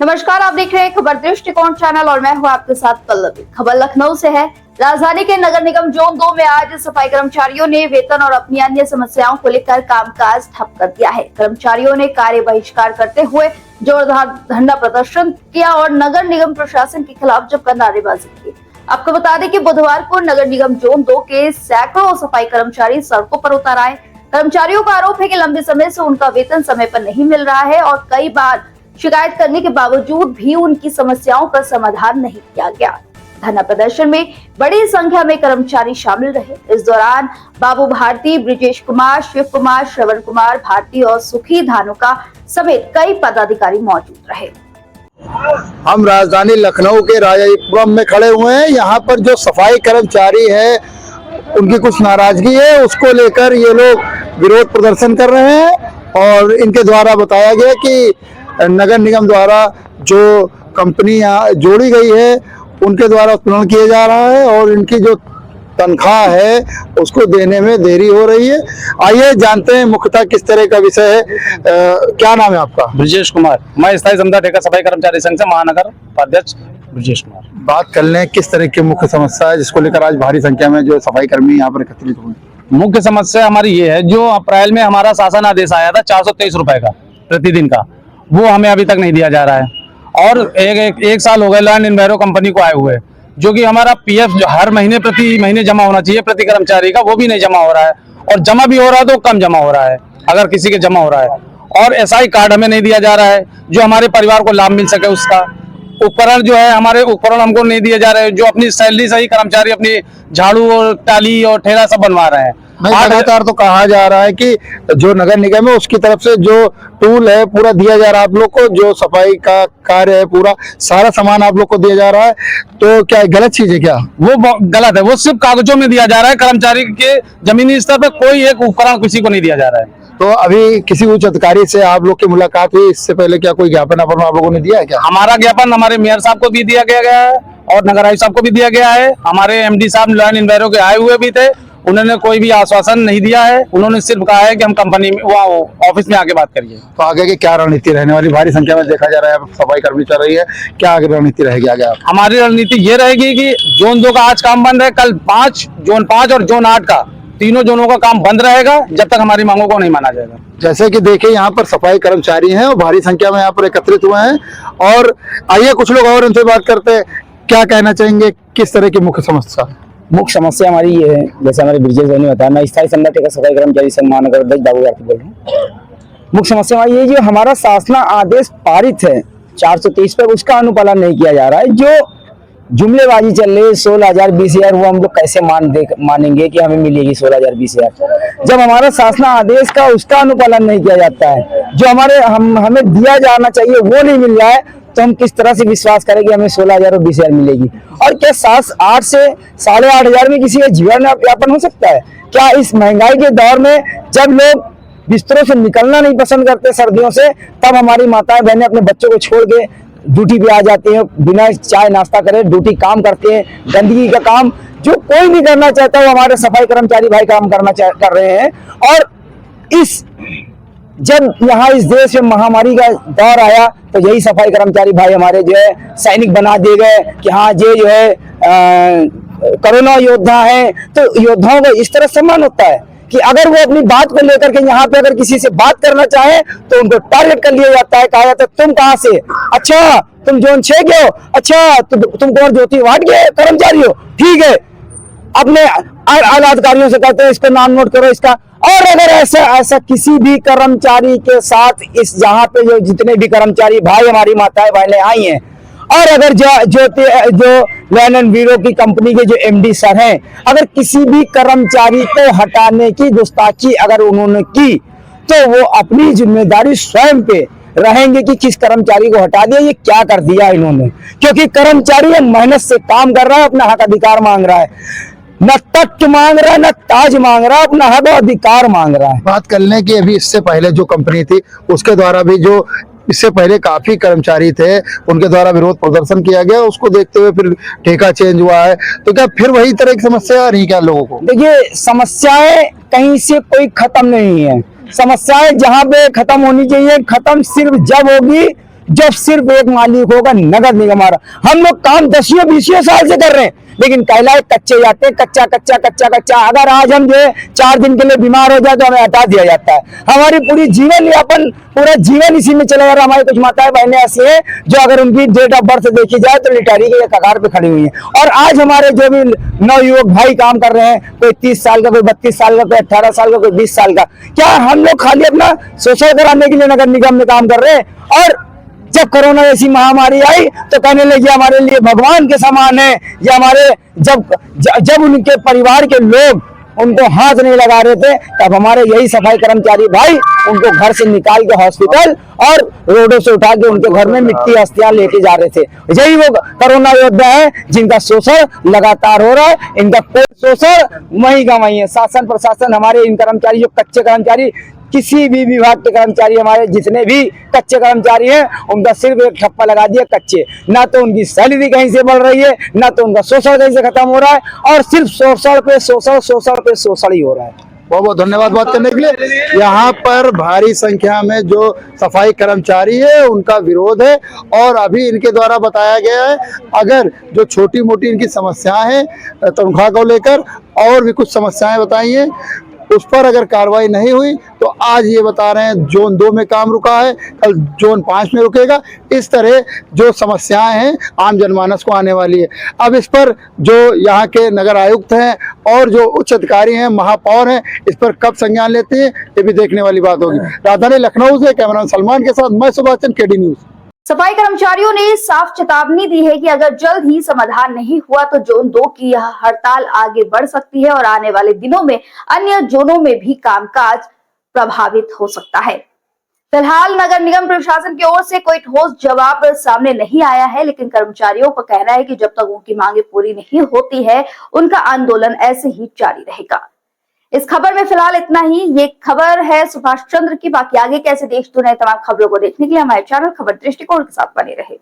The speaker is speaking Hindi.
नमस्कार, आप देख रहे हैं खबर दृष्टिकोण चैनल और मैं हूं आपके साथ पल्लवी। खबर लखनऊ से है। राजधानी के नगर निगम जोन 2 में आज सफाई कर्मचारियों ने वेतन और अपनी अन्य समस्याओं को लेकर कामकाज ठप कर दिया है। कर्मचारियों ने कार्य बहिष्कार करते हुए जोरदार धरना प्रदर्शन किया और नगर निगम प्रशासन के खिलाफ जमकर नारेबाजी की। आपको बता दें कि बुधवार को नगर निगम जोन 2 के सैकड़ों सफाई कर्मचारी सड़कों पर उतर आए। कर्मचारियों का आरोप है कि लंबे समय से उनका वेतन समय पर नहीं मिल रहा है और कई बार शिकायत करने के बावजूद भी उनकी समस्याओं का समाधान नहीं किया गया। धरना प्रदर्शन में बड़ी संख्या में कर्मचारी शामिल रहे। इस दौरान बाबू भारती, ब्रिजेश कुमार, शिव कुमार, श्रवण कुमार भारती और सुखी धानुका समेत कई पदाधिकारी मौजूद रहे। हम राजधानी लखनऊ के राजापुरम में खड़े हुए हैं। यहाँ पर जो सफाई कर्मचारी है उनकी कुछ नाराजगी है, उसको लेकर ये लोग विरोध प्रदर्शन कर रहे हैं और इनके द्वारा बताया गया कि नगर निगम द्वारा जो कंपनी जोड़ी गई है उनके द्वारा उत्पन्न किया जा रहा है और इनकी जो तनख्वाह है उसको देने में देरी हो रही है। आइए जानते हैं मुख्यतः किस तरह का विषय है। क्या नाम है आपका? ब्रिजेश कुमार। मैं स्थायी समता ठेका सफाई कर्मचारी संघ से महानगर उपाध्यक्ष ब्रिजेश कुमार। बात कर लें किस तरह की मुख्य समस्या है जिसको लेकर आज भारी संख्या में जो सफाई कर्मी यहाँ पर एकत्रित हुए? मुख्य समस्या हमारी ये है, जो अप्रैल में हमारा शासन आदेश आया था 423 रुपए का प्रतिदिन का, वो हमें अभी तक नहीं दिया जा रहा है और एक साल हो गए लैंड इन्वायरो कंपनी को आए हुए, जो कि हमारा पीएफ जो हर महीने प्रति महीने जमा होना चाहिए प्रति कर्मचारी का, वो भी नहीं जमा हो रहा है और जमा भी हो रहा है तो कम जमा हो रहा है अगर किसी के जमा हो रहा है। और एसआई कार्ड हमें नहीं दिया जा रहा है जो हमारे परिवार को लाभ मिल सके उसका। उपकरण जो है हमारे उपकरण हमको नहीं दिए जा रहे हैं, जो अपनी सैलरी से ही कर्मचारी अपनी झाड़ू और टाली और ठेला सब बनवा रहे हैं। लगातार तो कहा जा रहा है कि जो नगर निगम है उसकी तरफ से जो टूल है पूरा दिया जा रहा है आप लोग को, जो सफाई का कार्य है पूरा सारा सामान आप लोग को दिया जा रहा है, तो क्या गलत चीज है? क्या वो गलत है? वो सिर्फ कागजों में दिया जा रहा है, कर्मचारी के जमीनी स्तर पर कोई एक उपकरण किसी को नहीं दिया जा रहा है। तो अभी किसी उच्च अधिकारी से आप लोग की मुलाकात हुई इससे पहले? क्या कोई ज्ञापन आप लोगों ने दिया है? क्या हमारा ज्ञापन हमारे मेयर साहब को भी दिया गया है और नगर आयुक्त साहब को भी दिया गया है। हमारे एमडी साहब लैंड इन्वायरो के आए हुए भी थे, उन्होंने कोई भी आश्वासन नहीं दिया है। उन्होंने सिर्फ कहा है कि हम कंपनी में ऑफिस में आके बात करिए। तो आगे की क्या रणनीति रहने वाली? भारी संख्या में देखा जा रहा है सफाई कर्मी चल रही है, क्या आगे रणनीति रहेगी आगे? हमारी रणनीति ये रहेगी कि जोन 2 का आज काम बंद है, कल जोन 5 और जोन 8 का तीनों जोनों का काम बंद रहेगा जब तक हमारी मांगों को नहीं माना जाएगा। जैसे कि देखिए यहाँ पर सफाई कर्मचारी हैं और भारी संख्या में यहाँ पर एकत्रित हुए हैं और आइए कुछ लोग और उनसे बात करते हैं। क्या कहना चाहेंगे, किस तरह की मुख्य समस्या? मुख्य समस्या हमारी ये है, जैसे हमारे ब्रिजेश भाई ने बताया, मैं स्थायी समता ठेका सफाई कर्मचारी संघ महानगर अध्यक्ष बाबू भारती बोल रहा हूँ। मुख्य समस्या हमारी ये, जो हमारा शासन आदेश पारित है 423 पर, उसका अनुपालन नहीं किया जा रहा है। जो जुमलेबाजी चल रही है 16,000 20,000, वो हम लोग कैसे मानेंगे कि हमें मिलेगी 16,000 20,000 जब हमारा शासन आदेश का उसका अनुपालन नहीं किया जाता है। जो हमें दिया जाना चाहिए वो नहीं मिल रहा है, तो हम किस तरह से विश्वास करें कि हमें 16,000 और 20,000 मिलेगी? और क्या 8 से 8,500 में किसी का जीवन यापन हो सकता है? क्या इस महंगाई के दौर में जब लोग बिस्तरों से निकलना नहीं पसंद करते सर्दियों से, तब हमारी माताएं बहनें अपने बच्चों को छोड़ के ड्यूटी पे आ जाती हैं, बिना चाय नाश्ता करे ड्यूटी काम करते हैं। गंदगी का काम जो कोई नहीं करना चाहता वो हमारे सफाई कर्मचारी भाई काम कर रहे हैं। और जब यहाँ इस देश में महामारी का दौर आया तो यही सफाई कर्मचारी भाई हमारे जो है सैनिक बना दिए गए कि हाँ ये जो है कोरोना योद्धा है। तो योद्धाओं का इस तरह सम्मान होता है कि अगर वो अपनी बात को लेकर के यहाँ पे अगर किसी से बात करना चाहे तो उनको टारगेट कर लिया जाता है। कहा जाता है तुम कहाँ से? अच्छा तुम जोन 6 के हो? अच्छा तुम कौन ज्योति वार्ड के कर्मचारी हो? ठीक है, अपने आला अधिकारियों से कहते हैं इसको नाम नोट करो इसका। और अगर ऐसा किसी भी कर्मचारी के साथ इस जहाँ पे जो जितने भी कर्मचारी भाई हमारी माताएं बहनें आई हैं, और अगर जो लैंड एंड ब्यूरो की कंपनी के जो एमडी सर हैं, अगर किसी भी कर्मचारी को हटाने की गुस्ताखी अगर उन्होंने की तो वो अपनी जिम्मेदारी स्वयं पे रहेंगे कि किस कर्मचारी को हटा दिया, ये क्या कर दिया इन्होंने। क्योंकि कर्मचारी मेहनत से काम कर रहा है, अपना हक अधिकार मांग रहा है, न तख्त मांग रहा है न ताज मांग रहा है, अपना हक अधिकार मांग रहा है। बात कर लें कि अभी इससे पहले जो कंपनी थी उसके द्वारा भी जो इससे पहले काफी कर्मचारी थे उनके द्वारा विरोध प्रदर्शन किया गया, उसको देखते हुए फिर ठेका चेंज हुआ है, तो क्या फिर वही तरह की समस्या आ रही क्या लोगों को? देखिए समस्याएं कहीं से कोई खत्म नहीं है। समस्याएं जहां पे खत्म होनी चाहिए, खत्म सिर्फ जब होगी जब सिर्फ एक मालिक होगा नगर निगम आ रहा। हम लोग काम 10-20 साल से कर रहे हैं, लेकिन कहलाए कच्चे जाते हैं, कच्चा कच्चा कच्चा कच्चा। अगर आज हम जो है 4 दिन के लिए बीमार हो जाए तो हमें हटा दिया जाता है। हमारी पूरी जीवन यापन, पूरा जीवन इसी में चला जा रहा। हमारी कुछ माताएं बहनें ऐसी हैं जो अगर उनकी डेट ऑफ बर्थ देखी जाए तो रिटायरी के कगार पे खड़ी हुई हैं। और आज हमारे जो भी नवयुवक भाई काम कर रहे हैं, कोई 30 साल का, कोई 32 साल का, कोई 18 साल का, कोई 20 साल का, क्या हम लोग खाली अपना शोषण कराने के लिए नगर निगम में काम कर रहे हैं? और जब कोरोना जैसी महामारी आई तो कहने लगे हमारे लिए भगवान के समान है, ये हमारे जब उनके परिवार के लोग उनको हाथ नहीं लगा रहे थे, तब हमारे यही सफाई कर्मचारी भाई उनको घर से निकाल के हॉस्पिटल और रोडों से उठा के उनके घर में मिट्टी अस्थियां लेके जा रहे थे। यही वो कोरोना योद्धा है जिनका शोषण लगातार हो रहा है। इनका कोई शोषण वही का वही है। शासन प्रशासन हमारे इन कर्मचारी, जो कच्चे कर्मचारी, किसी भी विभाग के कर्मचारी, हमारे जितने भी कच्चे कर्मचारी हैं, उनका सिर्फ एक ठप्पा लगा दिया, कच्चे। ना तो उनकी सैलरी कहीं से बढ़ रही है, ना तो उनका शोषण कहीं से खत्म हो रहा है, और सिर्फ शोषण पे शोषण, शोषण पे शोषण ही हो रहा है। बहुत बहुत धन्यवाद बात करने के लिए। यहाँ पर भारी संख्या में जो सफाई कर्मचारी है उनका विरोध है, और अभी इनके द्वारा बताया गया है अगर जो छोटी मोटी इनकी समस्याएं हैं तनख्वाह को लेकर और भी कुछ समस्याएं बताई हैं, उस पर अगर कार्रवाई नहीं हुई तो आज ये बता रहे हैं जोन 2 में काम रुका है, कल जोन 5 में रुकेगा। इस तरह जो समस्याएं हैं आम जनमानस को आने वाली है। अब इस पर जो यहाँ के नगर आयुक्त हैं और जो उच्च अधिकारी हैं, महापौर हैं, इस पर कब संज्ञान लेते हैं ये भी देखने वाली बात होगी। राजधानी लखनऊ से कैमरामैन सलमान के साथ मैं सुभाष चंद्र, केडी न्यूज। सफाई कर्मचारियों ने साफ चेतावनी दी है कि अगर जल्द ही समाधान नहीं हुआ तो जोन 2 की यह हड़ताल आगे बढ़ सकती है और आने वाले दिनों में अन्य जोनों में भी कामकाज प्रभावित हो सकता है। फिलहाल नगर निगम प्रशासन की ओर से कोई ठोस जवाब सामने नहीं आया है, लेकिन कर्मचारियों का कहना है कि जब तक उनकी मांगे पूरी नहीं होती है उनका आंदोलन ऐसे ही जारी रहेगा। इस खबर में फिलहाल इतना ही। ये खबर है सुभाष चंद्र की। बाकी आगे कैसे देश दुनिया तमाम खबरों को देखने के लिए हमारे चैनल खबर दृष्टिकोण के साथ बने रहे।